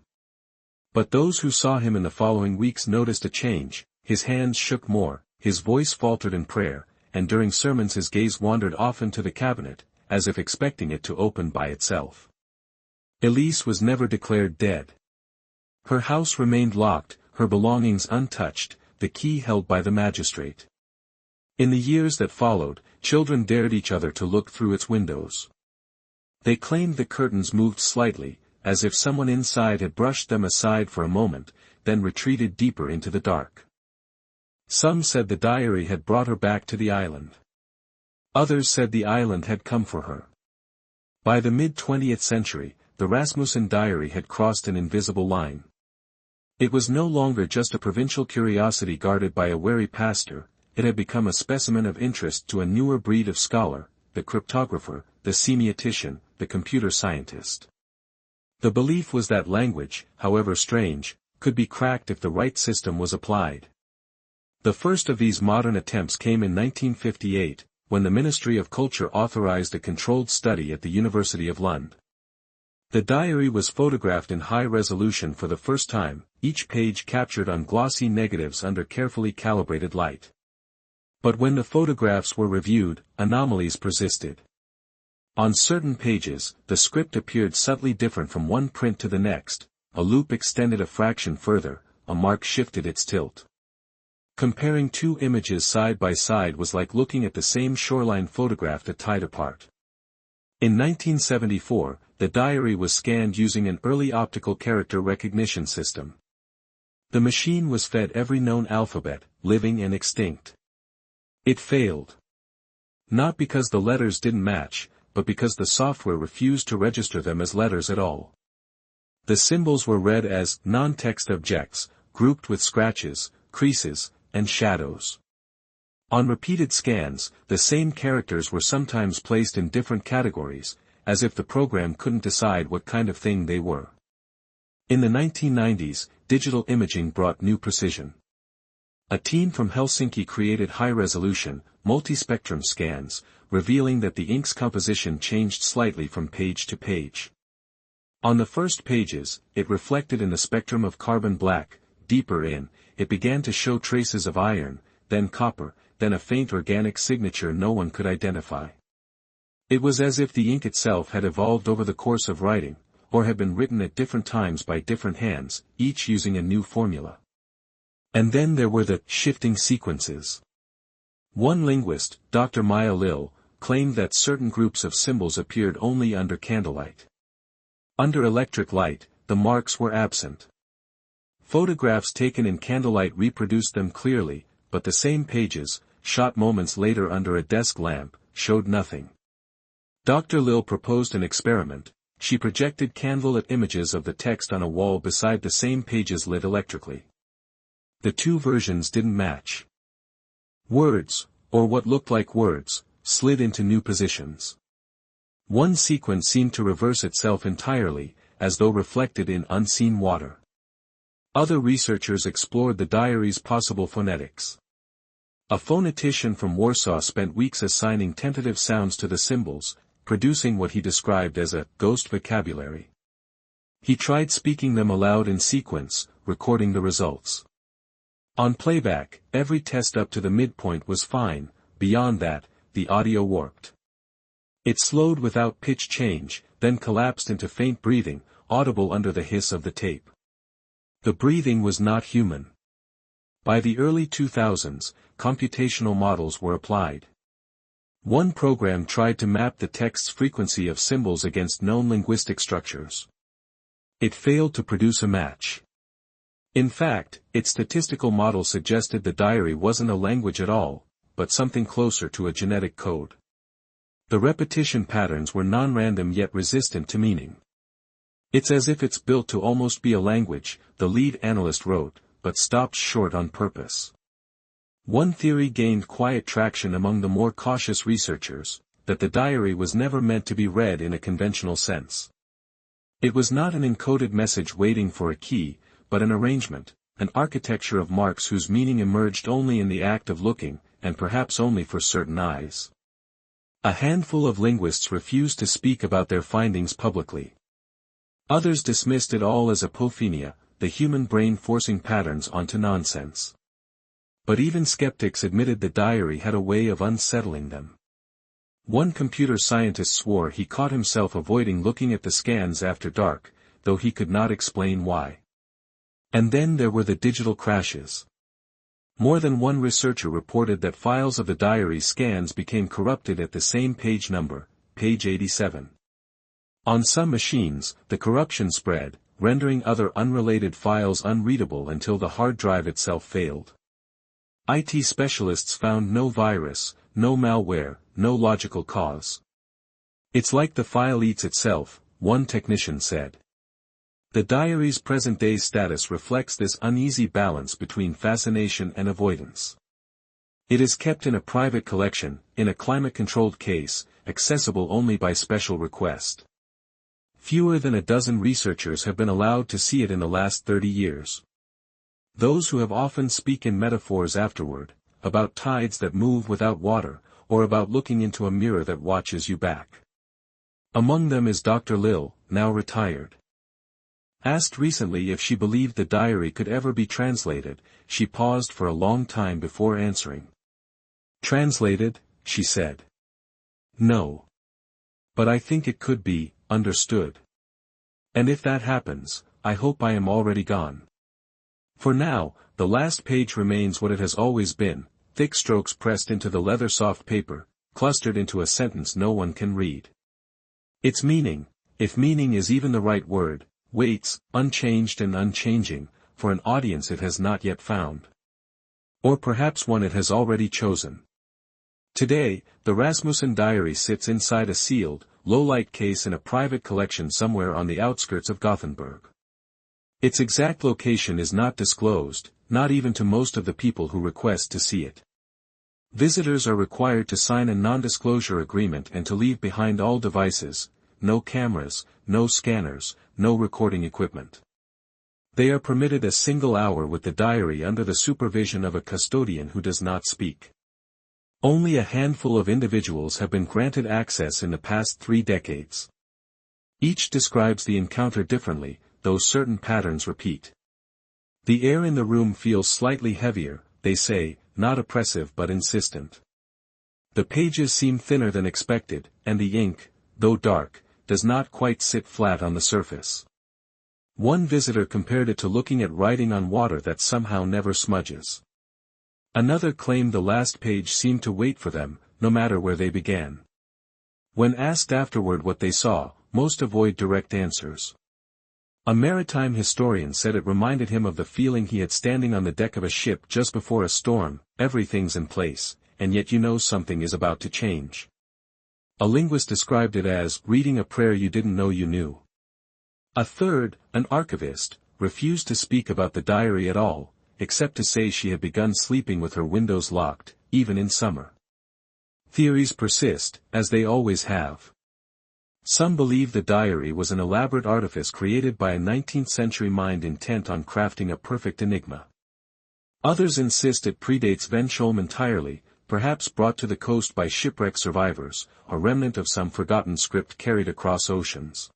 Speaker 1: But those who saw him in the following weeks noticed a change. His hands shook more, his voice faltered in prayer, and during sermons his gaze wandered often to the cabinet, as if expecting it to open by itself. Elise was never declared dead. Her house remained locked, her belongings untouched, the key held by the magistrate. In the years that followed, children dared each other to look through its windows. They claimed the curtains moved slightly, as if someone inside had brushed them aside for a moment, then retreated deeper into the dark. Some said the diary had brought her back to the island. Others said the island had come for her. By the mid-20th century, the Rasmussen diary had crossed an invisible line. It was no longer just a provincial curiosity guarded by a wary pastor, it had become a specimen of interest to a newer breed of scholar, the cryptographer, the semiotician, the computer scientist. The belief was that language, however strange, could be cracked if the right system was applied. The first of these modern attempts came in 1958, when the Ministry of Culture authorized a controlled study at the University of Lund. The diary was photographed in high resolution for the first time, each page captured on glossy negatives under carefully calibrated light. But when the photographs were reviewed, anomalies persisted. On certain pages, the script appeared subtly different from one print to the next, a loop extended a fraction further, a mark shifted its tilt. Comparing two images side by side was like looking at the same shoreline photographed a tide apart. In 1974, the diary was scanned using an early optical character recognition system. The machine was fed every known alphabet, living and extinct. It failed. Not because the letters didn't match, but because the software refused to register them as letters at all. The symbols were read as non-text objects, grouped with scratches, creases, and shadows. On repeated scans, the same characters were sometimes placed in different categories, as if the program couldn't decide what kind of thing they were. In the 1990s, digital imaging brought new precision. A team from Helsinki created high-resolution, multispectrum scans, revealing that the ink's composition changed slightly from page to page. On the first pages, it reflected in the spectrum of carbon black; deeper in, it began to show traces of iron, then copper, then a faint organic signature no one could identify. It was as if the ink itself had evolved over the course of writing, or had been written at different times by different hands, each using a new formula. And then there were the shifting sequences. One linguist, Dr. Maya Lil, claimed that certain groups of symbols appeared only under candlelight. Under electric light, the marks were absent. Photographs taken in candlelight reproduced them clearly, but the same pages, shot moments later under a desk lamp, showed nothing. Dr. Lil proposed an experiment. She projected candlelit images of the text on a wall beside the same pages lit electrically. The two versions didn't match. Words, or what looked like words, slid into new positions. One sequence seemed to reverse itself entirely, as though reflected in unseen water. Other researchers explored the diary's possible phonetics. A phonetician from Warsaw spent weeks assigning tentative sounds to the symbols, producing what he described as a ghost vocabulary. He tried speaking them aloud in sequence, recording the results. On playback, every test up to the midpoint was fine; beyond that, the audio warped. It slowed without pitch change, then collapsed into faint breathing, audible under the hiss of the tape. The breathing was not human. By the early 2000s, computational models were applied. One program tried to map the text's frequency of symbols against known linguistic structures. It failed to produce a match. In fact, its statistical model suggested the diary wasn't a language at all, but something closer to a genetic code. The repetition patterns were non-random yet resistant to meaning. It's as if it's built to almost be a language, the lead analyst wrote, but stopped short on purpose. One theory gained quiet traction among the more cautious researchers, that the diary was never meant to be read in a conventional sense. It was not an encoded message waiting for a key, but an arrangement, an architecture of marks whose meaning emerged only in the act of looking, and perhaps only for certain eyes. A handful of linguists refused to speak about their findings publicly. Others dismissed it all as apophenia, the human brain forcing patterns onto nonsense. But even skeptics admitted the diary had a way of unsettling them. One computer scientist swore he caught himself avoiding looking at the scans after dark, though he could not explain why. And then there were the digital crashes. More than one researcher reported that files of the diary scans became corrupted at the same page number, page 87. On some machines, the corruption spread, rendering other unrelated files unreadable until the hard drive itself failed. IT specialists found no virus, no malware, no logical cause. It's like the file eats itself, one technician said. The diary's present-day status reflects this uneasy balance between fascination and avoidance. It is kept in a private collection, in a climate-controlled case, accessible only by special request. Fewer than a dozen researchers have been allowed to see it in the last 30 years. Those who have often speak in metaphors afterward, about tides that move without water, or about looking into a mirror that watches you back. Among them is Dr. Lil, now retired. Asked recently if she believed the diary could ever be translated, she paused for a long time before answering. Translated, she said. No. But I think it could be, understood. And if that happens, I hope I am already gone. For now, the last page remains what it has always been, thick strokes pressed into the leather-soft paper, clustered into a sentence no one can read. Its meaning, if meaning is even the right word, waits, unchanged and unchanging, for an audience it has not yet found. Or perhaps one it has already chosen. Today, the Rasmussen diary sits inside a sealed, low-light case in a private collection somewhere on the outskirts of Gothenburg. Its exact location is not disclosed, not even to most of the people who request to see it. Visitors are required to sign a non-disclosure agreement and to leave behind all devices, no cameras, no scanners, no recording equipment. They are permitted a single hour with the diary under the supervision of a custodian who does not speak. Only a handful of individuals have been granted access in the past 3 decades. Each describes the encounter differently, though certain patterns repeat. The air in the room feels slightly heavier, they say, not oppressive but insistent. The pages seem thinner than expected, and the ink, though dark, does not quite sit flat on the surface. One visitor compared it to looking at writing on water that somehow never smudges. Another claimed the last page seemed to wait for them, no matter where they began. When asked afterward what they saw, most avoid direct answers. A maritime historian said it reminded him of the feeling he had standing on the deck of a ship just before a storm, everything's in place, and yet you know something is about to change. A linguist described it as reading a prayer you didn't know you knew. A third, an archivist, refused to speak about the diary at all, except to say she had begun sleeping with her windows locked, even in summer. Theories persist, as they always have. Some believe the diary was an elaborate artifice created by a 19th-century mind intent on crafting a perfect enigma. Others insist it predates Vensholm entirely, perhaps brought to the coast by shipwreck survivors, a remnant of some forgotten script carried across oceans.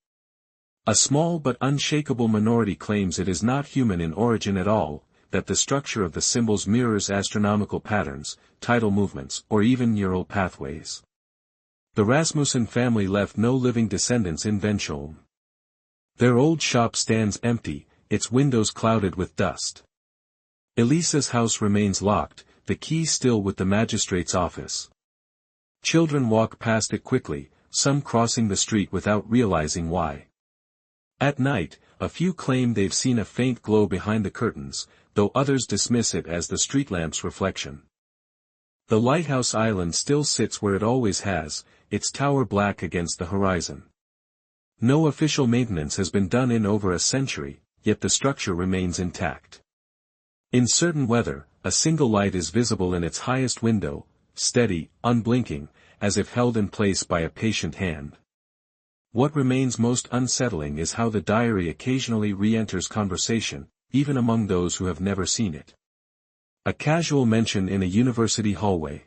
Speaker 1: A small but unshakable minority claims it is not human in origin at all, that the structure of the symbols mirrors astronomical patterns, tidal movements, or even neural pathways. The Rasmussen family left no living descendants in Vensholm. Their old shop stands empty, its windows clouded with dust. Elisa's house remains locked, the key still with the magistrate's office. Children walk past it quickly, some crossing the street without realizing why. At night, a few claim they've seen a faint glow behind the curtains, though others dismiss it as the street lamp's reflection. The lighthouse island still sits where it always has, its tower black against the horizon. No official maintenance has been done in over a century, yet the structure remains intact. In certain weather, a single light is visible in its highest window, steady, unblinking, as if held in place by a patient hand. What remains most unsettling is how the diary occasionally re-enters conversation, even among those who have never seen it. A casual mention in a university hallway.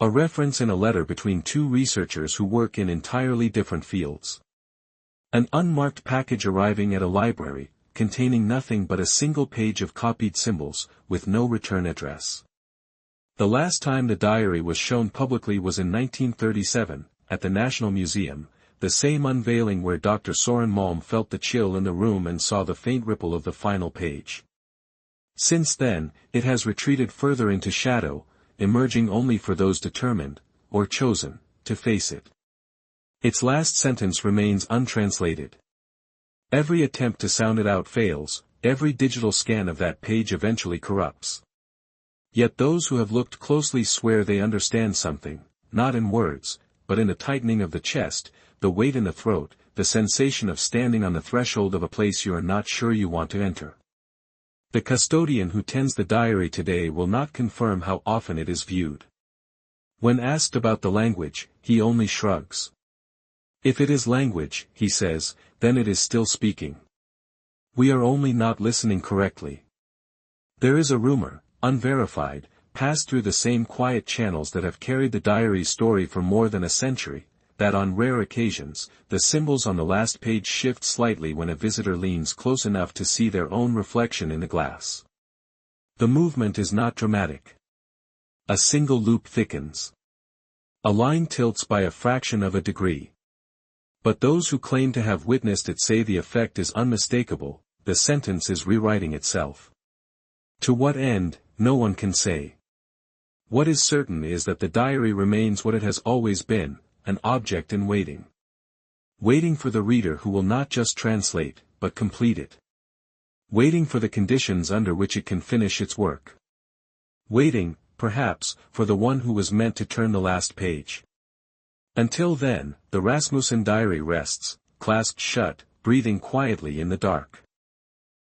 Speaker 1: A reference in a letter between two researchers who work in entirely different fields. An unmarked package arriving at a library, containing nothing but a single page of copied symbols, with no return address. The last time the diary was shown publicly was in 1937, at the National Museum, the same unveiling where Dr. Soren Malm felt the chill in the room and saw the faint ripple of the final page. Since then, it has retreated further into shadow, emerging only for those determined, or chosen, to face it. Its last sentence remains untranslated. Every attempt to sound it out fails, every digital scan of that page eventually corrupts. Yet those who have looked closely swear they understand something, not in words, but in the tightening of the chest, the weight in the throat, the sensation of standing on the threshold of a place you are not sure you want to enter. The custodian who tends the diary today will not confirm how often it is viewed. When asked about the language, he only shrugs. If it is language, he says, then it is still speaking. We are only not listening correctly. There is a rumor, unverified, passed through the same quiet channels that have carried the diary's story for more than a century, that on rare occasions, the symbols on the last page shift slightly when a visitor leans close enough to see their own reflection in the glass. The movement is not dramatic. A single loop thickens. A line tilts by a fraction of a degree. But those who claim to have witnessed it say the effect is unmistakable, the sentence is rewriting itself. To what end, no one can say. What is certain is that the diary remains what it has always been, an object in waiting. Waiting for the reader who will not just translate, but complete it. Waiting for the conditions under which it can finish its work. Waiting, perhaps, for the one who was meant to turn the last page. Until then, the Rasmussen diary rests, clasped shut, breathing quietly in the dark.